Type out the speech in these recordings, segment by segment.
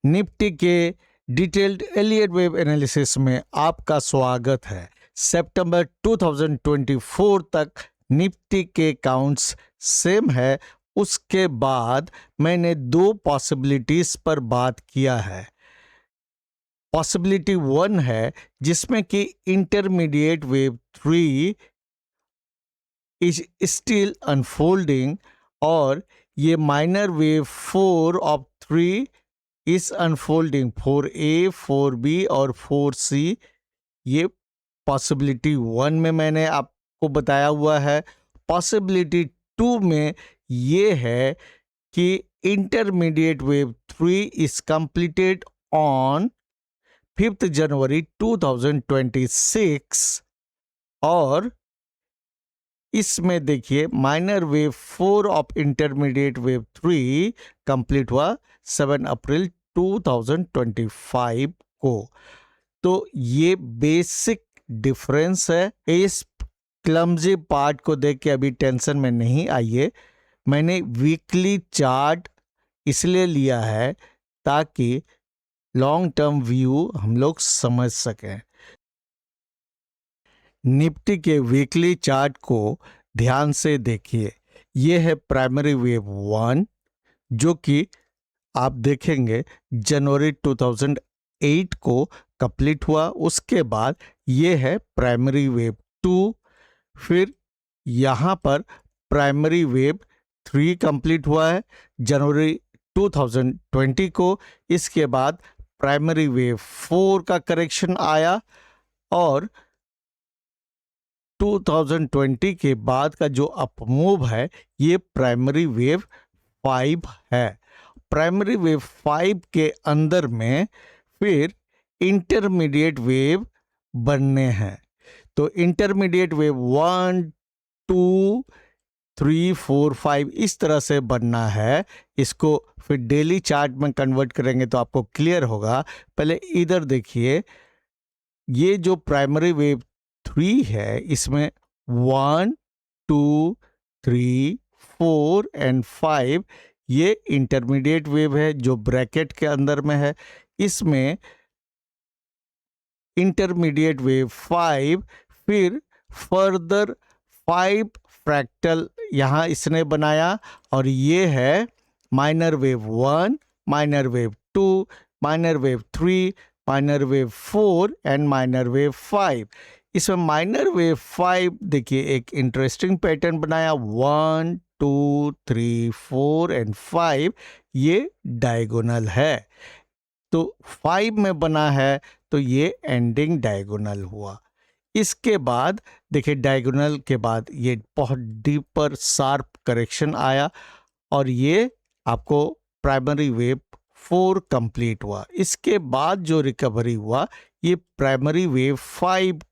Nifty के detailed Elliott wave analysis में आपका स्वागत है। सितंबर 2024 तक निफ्टी के काउंट्स सेम है। उसके बाद मैंने दो पॉसिबिलिटीज पर बात किया है। पॉसिबिलिटी 1 है जिसमें कि intermediate wave 3 is still unfolding और ये माइनर वेव 4 ऑफ 3 इस अनफोल्डिंग 4A, 4B और 4C। ये पॉसिबिलिटी 1 में मैंने आपको बताया हुआ है। पॉसिबिलिटी 2 में ये है कि intermediate wave 3 is completed on 5 जनवरी 2026 और इसमें देखिए minor wave 4 of intermediate wave 3 complete हुआ 7 अप्रैल 2025 को। तो ये बेसिक डिफरेंस है। इस क्लमजी पार्ट को देख के अभी टेंशन में नहीं आइए। मैंने वीकली चार्ट इसलिए लिया है ताकि लॉन्ग टर्म व्यू हम लोग समझ सकें। निफ्टी के वीकली चार्ट को ध्यान से देखिए। ये है प्राइमरी वेव 1 जो कि आप देखेंगे जनवरी 2008 को कंप्लीट हुआ। उसके बाद ये है प्राइमरी वेव 2, फिर यहाँ पर प्राइमरी वेव 3 कंप्लीट हुआ है जनवरी 2020 को। इसके बाद प्राइमरी वेव 4 का करेक्शन आया और 2020 के बाद का जो अपमूव है ये प्राइमरी वेव 5 है। प्राइमरी वेव 5 के अंदर में फिर इंटरमीडिएट वेव बनने हैं। तो इंटरमीडिएट वेव 1, 2, 3, 4, 5 इस तरह से बनना है। इसको फिर डेली चार्ट में कन्वर्ट करेंगे तो आपको क्लियर होगा। पहले इधर देखिए, ये जो प्राइमरी वेव 3 है इसमें 1, 2, 3, 4 एंड 5 ये इंटरमीडिएट वेव है जो ब्रैकेट के अंदर में है। इसमें इंटरमीडिएट वेव 5 फिर फर्दर 5 फ्रैक्टल यहाँ इसने बनाया और ये है minor wave 1, minor wave 2, minor wave 3, minor wave 4 and minor wave 5। इसमें माइनर वेव 5 देखिए एक इंटरेस्टिंग पैटर्न बनाया 1, 2, 3, 4 एंड 5 ये डायगोनल है। तो 5 में बना है तो ये एंडिंग डायगोनल हुआ। इसके बाद देखिए डायगोनल के बाद ये बहुत डीपर शार्प करेक्शन आया और ये आपको प्राइमरी वेव 4 कंप्लीट हुआ। इसके बाद जो रिकवरी हुआ ये प्राइमरी वेव 5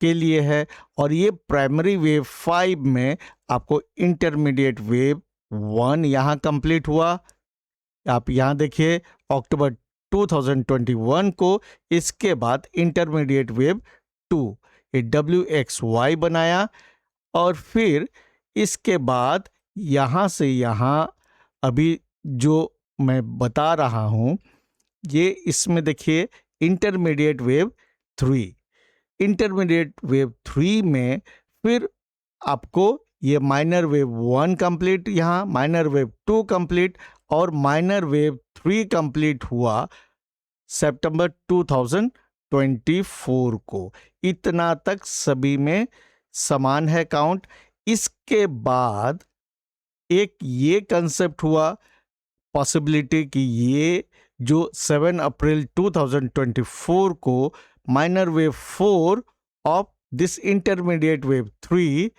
के लिए है और ये प्राइमरी वेव 5 में आपको इंटरमीडिएट वेव 1 यहाँ कंप्लीट हुआ। आप यहाँ देखिए अक्टूबर 2021 को। इसके बाद इंटरमीडिएट वेव 2 ये WXY बनाया और फिर इसके बाद यहाँ से यहाँ अभी जो मैं बता रहा हूँ ये इसमें देखिए इंटरमीडिएट वेव 3। इंटरमीडिएट वेव 3 में फिर आपको ये माइनर वेव 1 कंप्लीट, यहाँ माइनर वेव 2 कंप्लीट और माइनर वेव 3 कंप्लीट हुआ सितंबर 2024 को। इतना तक सभी में समान है काउंट। इसके बाद एक ये कंसेप्ट हुआ पॉसिबिलिटी कि ये जो 7 अप्रैल 2024 को minor wave 4 of this intermediate wave 3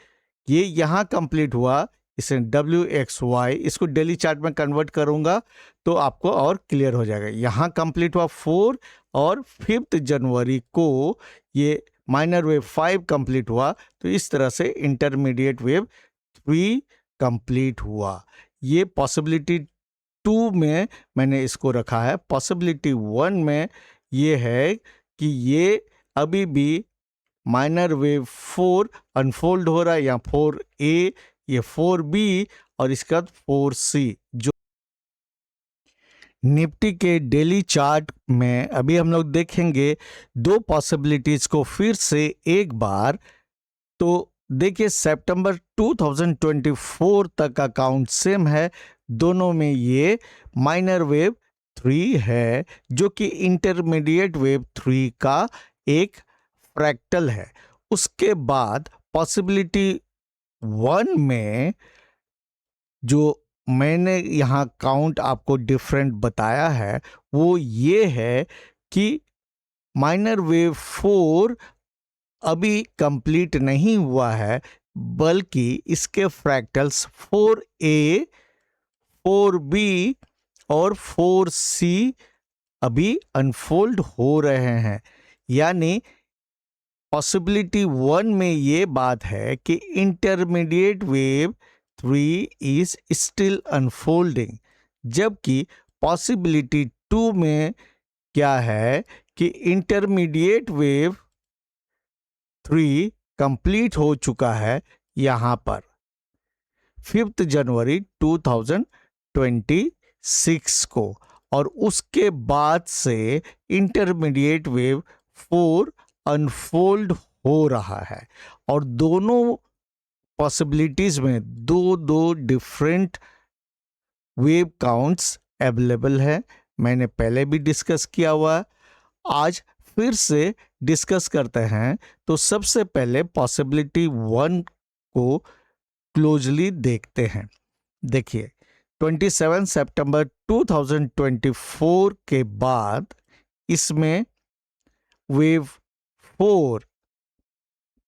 ये यहाँ कंप्लीट हुआ। इसे WXY इसको डेली चार्ट में कन्वर्ट करूंगा तो आपको और क्लियर हो जाएगा। यहाँ कंप्लीट हुआ 4 और 5 जनवरी को ये माइनर वेव 5 कंप्लीट हुआ। तो इस तरह से इंटरमीडिएट वेव 3 कंप्लीट हुआ। ये पॉसिबिलिटी 2 में मैंने इसको रखा है। पॉसिबिलिटी 1 में ये है कि ये अभी भी माइनर वेव 4 अनफोल्ड हो रहा है, या 4A, ये 4B और इसके बाद 4C। जो निफ्टी के डेली चार्ट में अभी हम लोग देखेंगे दो पॉसिबिलिटीज को फिर से एक बार। तो देखिए सितंबर 2024 तक का काउंट सेम है, दोनों में ये माइनर वेव 3 है जो कि इंटरमीडिएट वेव 3 का एक फ्रैक्टल है। उसके बाद पॉसिबिलिटी 1 में जो मैंने यहाँ काउंट आपको डिफरेंट बताया है वो ये है कि माइनर वेव 4 अभी कंप्लीट नहीं हुआ है, बल्कि इसके फ्रैक्टल्स 4A, 4B और 4C अभी अनफोल्ड हो रहे हैं। यानी पॉसिबिलिटी 1 में ये बात है कि intermediate wave 3 is still unfolding, जबकि पॉसिबिलिटी 2 में क्या है कि इंटरमीडिएट वेव 3 कंप्लीट हो चुका है यहाँ पर 5 जनवरी 2026 को, और उसके बाद से इंटरमीडिएट वेव 4 अनफोल्ड हो रहा है। और दोनों पॉसिबिलिटीज में दो डिफरेंट वेव काउंट्स अवेलेबल है। मैंने पहले भी डिस्कस किया हुआ, आज फिर से डिस्कस करते हैं। तो सबसे पहले पॉसिबिलिटी 1 को क्लोजली देखते हैं। देखिए 27 सितंबर 2024 के बाद इसमें वेव 4,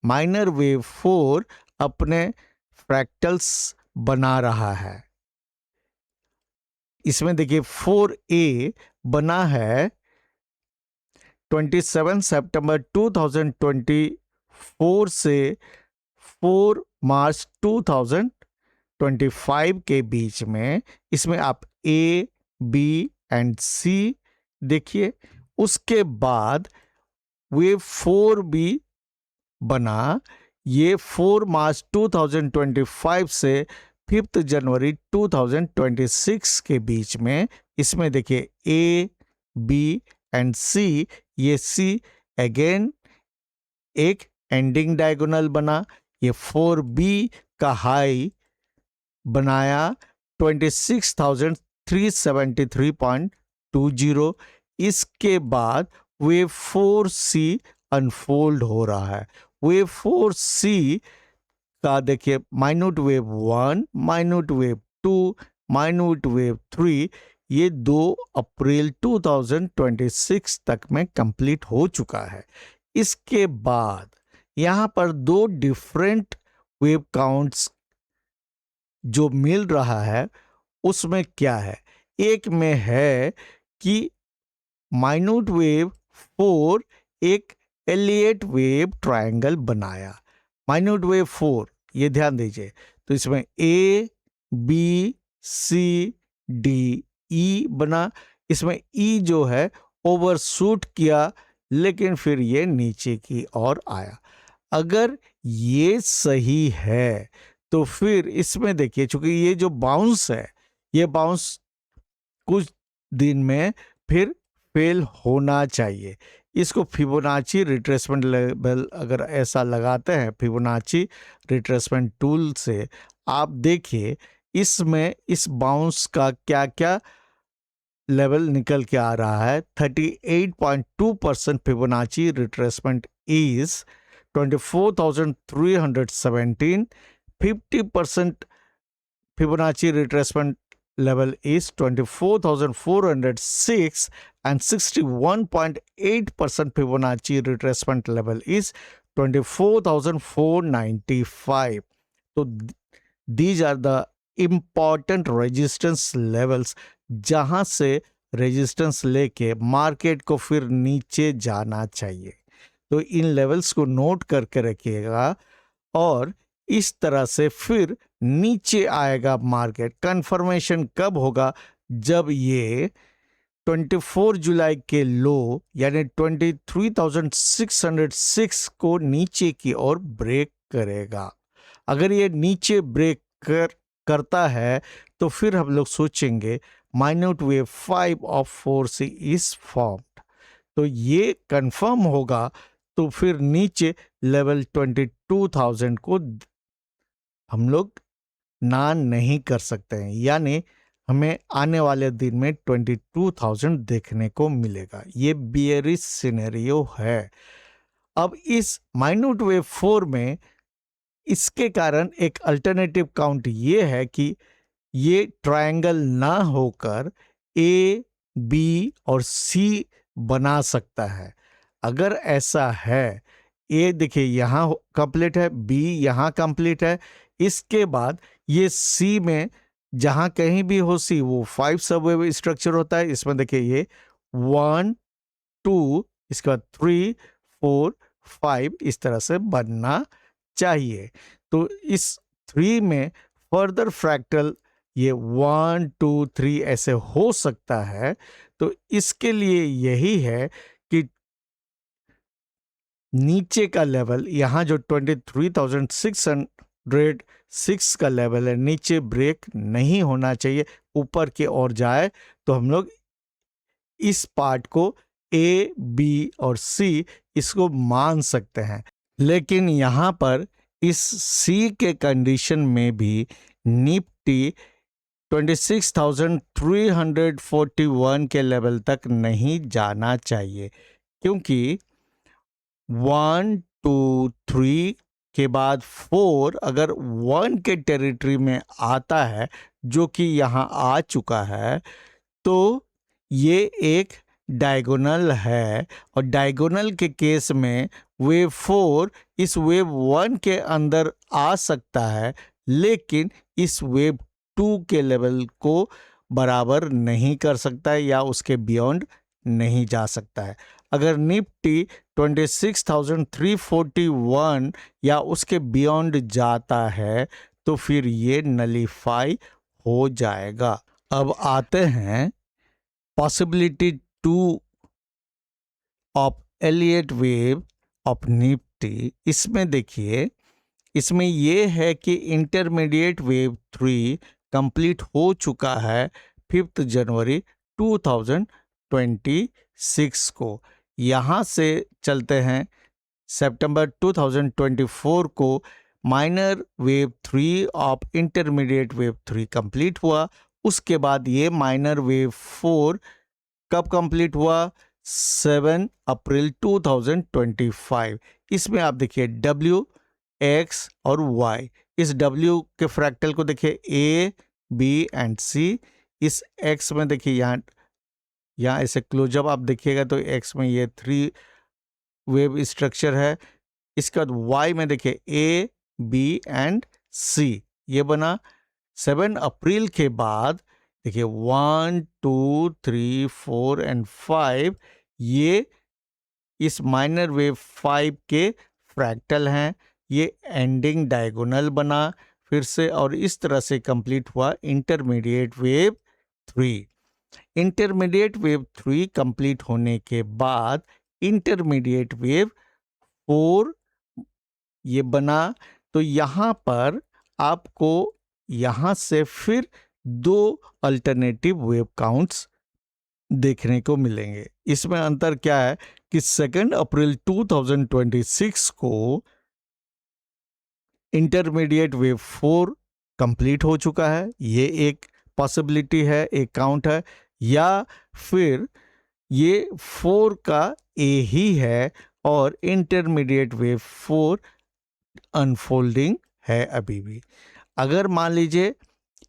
माइनर वेव 4 अपने फ्रैक्टल्स बना रहा है। इसमें देखिए 4A बना है 27 सितंबर 2024 से 4 मार्च 2025 के बीच में। इसमें आप A, B एंड C देखिए। उसके बाद वेव 4B बना, ये 4 मार्च 2025 से 5 जनवरी 2026 के बीच में। इसमें देखिए A, B एंड C, ये C अगेन एक एंडिंग डायगोनल बना। ये 4B का हाई बनाया 26,373.20। इसके बाद वेव 4C अनफोल्ड हो रहा है। वेव 4C का देखिए minute wave 1, minute wave 2, minute wave 3, ये 2 अप्रैल 2026 तक में कंप्लीट हो चुका है। इसके बाद यहाँ पर दो डिफरेंट वेव काउंट्स जो मिल रहा है, उसमें क्या है, एक में है कि माइन्यूट वेव 4 एक एलियट वेव ट्रायंगल बनाया। माइन्यूट वेव 4, ये ध्यान दीजिए, तो इसमें A, B, C, D, E बना। इसमें E जो है ओवरशूट किया, लेकिन फिर ये नीचे की ओर आया। अगर ये सही है तो फिर इसमें देखिए, चूंकि ये जो बाउंस है, ये बाउंस कुछ दिन में फिर फेल होना चाहिए। इसको फिबोनाची रिट्रेसमेंट लेवल अगर ऐसा लगाते हैं फिबोनाची रिट्रेसमेंट टूल से, आप देखिए इसमें इस बाउंस का क्या क्या लेवल निकल के आ रहा है। 38.2% Fibonacci retracement is 24,317। 50% Fibonacci retracement level is 24,406 and 61.8% Fibonacci retracement level is 24,495. So these are the important resistance levels जहां से रेजिस्टेंस लेके मार्केट को फिर नीचे जाना चाहिए। तो इन लेवल्स को नोट करके रखिएगा और इस तरह से फिर नीचे आएगा मार्केट। कंफर्मेशन कब होगा? जब ये 24 जुलाई के लो यानी 23,606 को नीचे की ओर ब्रेक करेगा। अगर ये नीचे ब्रेक करता है तो फिर हम लोग सोचेंगे minute wave 5 of 4C is formed. तो ये कंफर्म होगा तो फिर नीचे लेवल 22,000 को हम लोग ना नहीं कर सकते हैं, यानी हमें आने वाले दिन में 22,000 देखने को मिलेगा। ये बियरिश सिनेरियो है। अब इस माइन्यूट वेव 4 में इसके कारण एक अल्टरनेटिव काउंट ये है कि ये ट्रायंगल ना होकर ए, बी और सी बना सकता है। अगर ऐसा है, ए देखिए यहाँ कंप्लीट है, बी यहाँ कंप्लीट है, इसके बाद ये सी में जहां कहीं भी हो सी वो 5 सबवेव स्ट्रक्चर होता है। इसमें देखिए ये 1 2 इसके बाद 3 4 5 इस तरह से बनना चाहिए। तो इस 3 में फर्दर फ्रैक्टल ये 1 2 3 ऐसे हो सकता है। तो इसके लिए यही है कि नीचे का लेवल यहाँ जो 23,606 का लेवल है, नीचे ब्रेक नहीं होना चाहिए, ऊपर की ओर जाए तो हम लोग इस पार्ट को ए, बी और सी इसको मान सकते हैं। लेकिन यहाँ पर इस सी के कंडीशन में भी निफ्टी 26,341 के लेवल तक नहीं जाना चाहिए, क्योंकि 1 2 3 के बाद 4 अगर 1 के टेरिटरी में आता है, जो कि यहाँ आ चुका है, तो ये एक डायगोनल है। और डायगोनल के केस में वेव 4 इस वेव 1 के अंदर आ सकता है, लेकिन इस वेव 2 के लेवल को बराबर नहीं कर सकता है या उसके बियॉन्ड नहीं जा सकता है। अगर निफ्टी 26,341 या उसके बियॉन्ड जाता है तो फिर ये नलीफाई हो जाएगा। अब आते हैं possibility 2 of Elliott wave of Nifty. इसमें देखिए, इसमें ये है कि इंटरमीडिएट वेव 3 कंप्लीट हो चुका है 5 जनवरी 2026 को। यहाँ से चलते हैं सितंबर 2024 को minor wave 3 of intermediate wave 3 complete हुआ। उसके बाद ये माइनर वेव 4 कब कंप्लीट हुआ? 7 अप्रैल 2025। इसमें आप देखिए W, X और Y। इस W के फ्रैक्टल को देखिए A, B एंड C। इस X में देखिए यहाँ ऐसे क्लोजअप आप देखिएगा तो X में ये 3 वेव स्ट्रक्चर है। इसके बाद Y में देखिए A, B एंड C ये बना। 7 अप्रैल के बाद देखिए 1 2 3 4 एंड 5 ये इस माइनर वेव 5 के फ्रैक्टल हैं। ये एंडिंग डायगोनल बना फिर से, और इस तरह से कंप्लीट हुआ intermediate wave 3। Intermediate wave 3 complete होने के बाद इंटरमीडिएट वेव 4 ये बना। तो यहाँ पर आपको यहाँ से फिर 2 अल्टरनेटिव वेव काउंट्स देखने को मिलेंगे। इसमें अंतर क्या है कि 2 अप्रैल 2026 को इंटरमीडिएट वेव 4 कंप्लीट हो चुका है, ये एक पॉसिबिलिटी है, एक काउंट है। या फिर ये 4 का ए ही है और इंटरमीडिएट वेव 4 अनफोल्डिंग है अभी भी। अगर मान लीजिए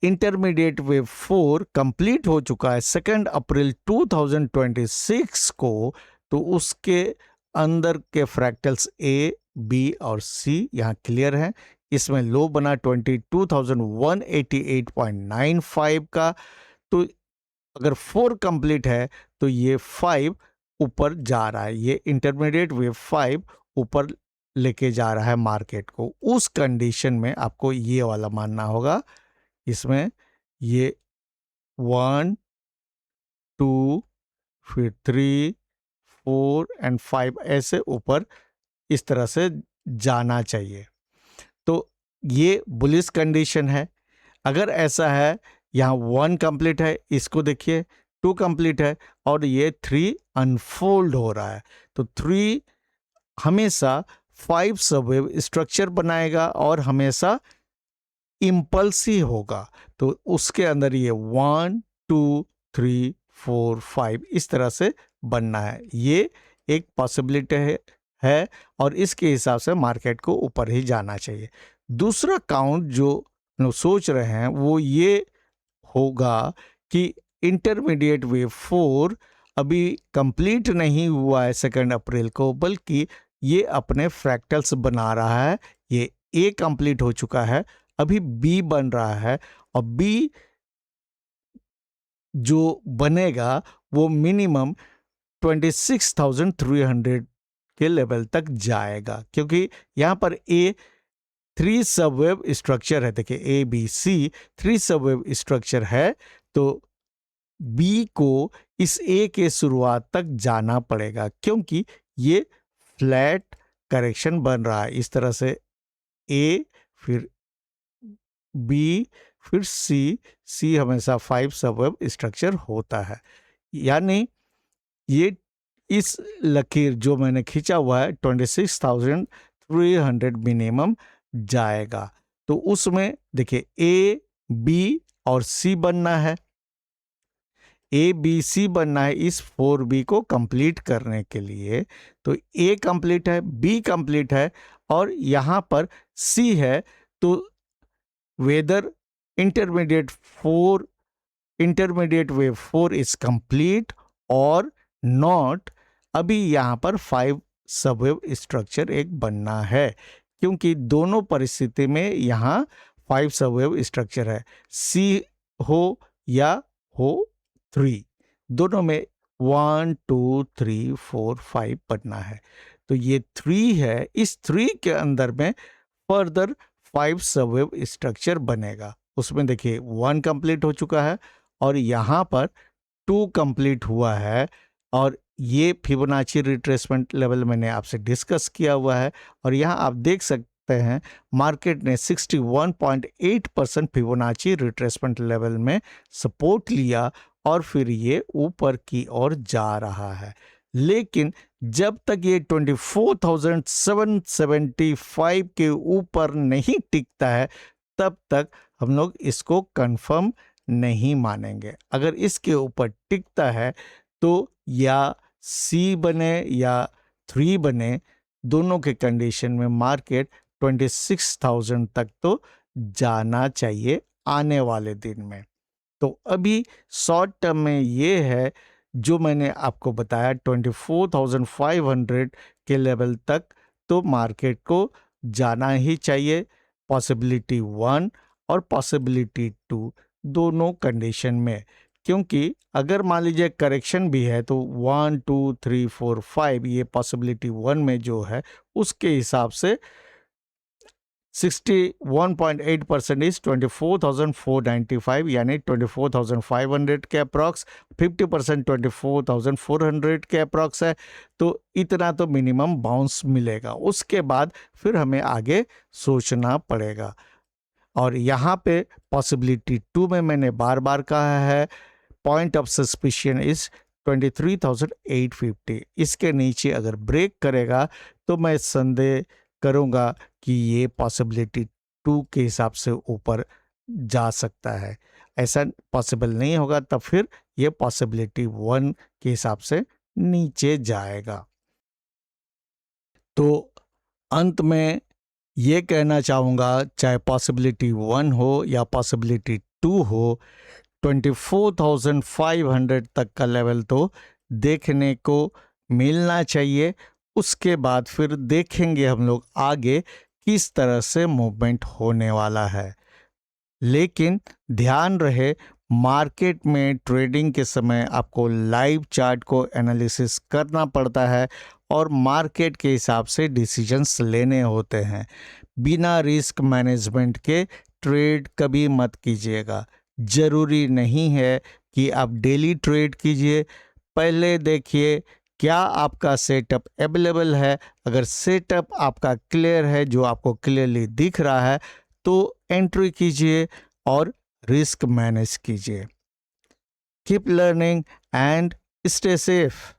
इंटरमीडिएट वेव 4 कंप्लीट हो चुका है 2 अप्रैल 2026 को, तो उसके अंदर के फ्रैक्टल्स A, B और C यहाँ क्लियर हैं। इसमें लो बना 22,188.95 का। तो अगर 4 कंप्लीट है तो ये 5 ऊपर जा रहा है, ये इंटरमीडिएट वेव 5 ऊपर लेके जा रहा है मार्केट को। उस कंडीशन में आपको ये वाला मानना होगा। इसमें ये 1 2 फिर 3 4 एंड 5 ऐसे ऊपर इस तरह से जाना चाहिए। तो ये बुलिश कंडीशन है। अगर ऐसा है यहाँ 1 कंप्लीट है, इसको देखिए 2 कंप्लीट है और ये 3 अनफोल्ड हो रहा है। तो 3 हमेशा 5 सबवेव स्ट्रक्चर बनाएगा और हमेशा इम्पल्स ही होगा। तो उसके अंदर ये 1 2 3 4 5 इस तरह से बनना है। ये एक पॉसिबिलिटी है और इसके हिसाब से मार्केट को ऊपर ही जाना चाहिए। दूसरा काउंट जो लोग सोच रहे हैं वो ये होगा कि इंटरमीडिएट वेव 4 अभी कंप्लीट नहीं हुआ है 2 अप्रैल को, बल्कि ये अपने फ्रैक्टल्स बना रहा है। ये ए कंप्लीट हो चुका है, अभी बी बन रहा है और बी जो बनेगा वो मिनिमम 26,300 के लेवल तक जाएगा, क्योंकि यहाँ पर ए 3 सबवेव स्ट्रक्चर है। देखिए A B C 3 subwave structure है, तो बी को इस ए के शुरुआत तक जाना पड़ेगा, क्योंकि ये फ्लैट करेक्शन बन रहा है। इस तरह से ए फिर बी फिर सी हमेशा 5 सबवेव स्ट्रक्चर होता है। यानी ये इस लकीर जो मैंने खींचा हुआ है 26,300 मिनिमम जाएगा। तो उसमें देखिए ए बी और सी बनना है, ए बी सी बनना है इस 4B को कंप्लीट करने के लिए। तो ए कंप्लीट है, बी कंप्लीट है और यहाँ पर सी है। तो whether intermediate wave 4 is complete और नॉट, अभी यहाँ पर 5 सबवेव स्ट्रक्चर एक बनना है, क्योंकि दोनों परिस्थिति में यहाँ 5 सबवेव स्ट्रक्चर है। सी हो या हो 3, दोनों में 1 2 3 4 5 बनना है। तो ये 3 है, इस 3 के अंदर में फर्दर 5 सबवेव स्ट्रक्चर बनेगा। उसमें देखिए 1 कंप्लीट हो चुका है और यहाँ पर 2 कंप्लीट हुआ है और ये फिबोनाची रिट्रेसमेंट लेवल मैंने आपसे डिस्कस किया हुआ है। और यहाँ आप देख सकते हैं मार्केट ने 61.8% फिबोनाची रिट्रेसमेंट लेवल में सपोर्ट लिया और फिर ये ऊपर की ओर जा रहा है। लेकिन जब तक ये 24,775 के ऊपर नहीं टिकता है तब तक हम लोग इसको कंफर्म नहीं मानेंगे। अगर इसके ऊपर टिकता है तो या सी बने या 3 बने, दोनों के कंडीशन में मार्केट 26,000 तक तो जाना चाहिए आने वाले दिन में। तो अभी शॉर्ट टर्म में ये है जो मैंने आपको बताया 24,500 के लेवल तक तो मार्केट को जाना ही चाहिए, पॉसिबिलिटी 1 और पॉसिबिलिटी 2 दोनों कंडीशन में। क्योंकि अगर मान लीजिए करेक्शन भी है तो 1 2 3 4 5 ये पॉसिबिलिटी 1 में जो है उसके हिसाब से 61.8% इज 24,495 यानी 24,500 के अप्रॉक्स, 50% 24,400 के अप्रॉक्स है। तो इतना तो मिनिमम बाउंस मिलेगा, उसके बाद फिर हमें आगे सोचना पड़ेगा। और यहाँ पे पॉसिबिलिटी 2 में मैंने बार बार कहा है पॉइंट ऑफ सस्पिशन इज 23,850। इसके नीचे अगर ब्रेक करेगा तो मैं संदेह करूँगा कि ये पॉसिबिलिटी 2 के हिसाब से ऊपर जा सकता है। ऐसा पॉसिबल नहीं होगा तब फिर ये पॉसिबिलिटी 1 के हिसाब से नीचे जाएगा। तो अंत में ये कहना चाहूँगा चाहे पॉसिबिलिटी 1 हो या पॉसिबिलिटी 2 हो, 24,500 तक का लेवल तो देखने को मिलना चाहिए। उसके बाद फिर देखेंगे हम लोग आगे किस तरह से मूवमेंट होने वाला है। लेकिन ध्यान रहे मार्केट में ट्रेडिंग के समय आपको लाइव चार्ट को एनालिसिस करना पड़ता है और मार्केट के हिसाब से डिसीजंस लेने होते हैं। बिना रिस्क मैनेजमेंट के ट्रेड कभी मत कीजिएगा। ज़रूरी नहीं है कि आप डेली ट्रेड कीजिए, पहले देखिए क्या आपका सेटअप अवेलेबल है। अगर सेटअप आपका क्लियर है, जो आपको क्लियरली दिख रहा है, तो एंट्री कीजिए और रिस्क मैनेज कीजिए। Keep learning and stay safe.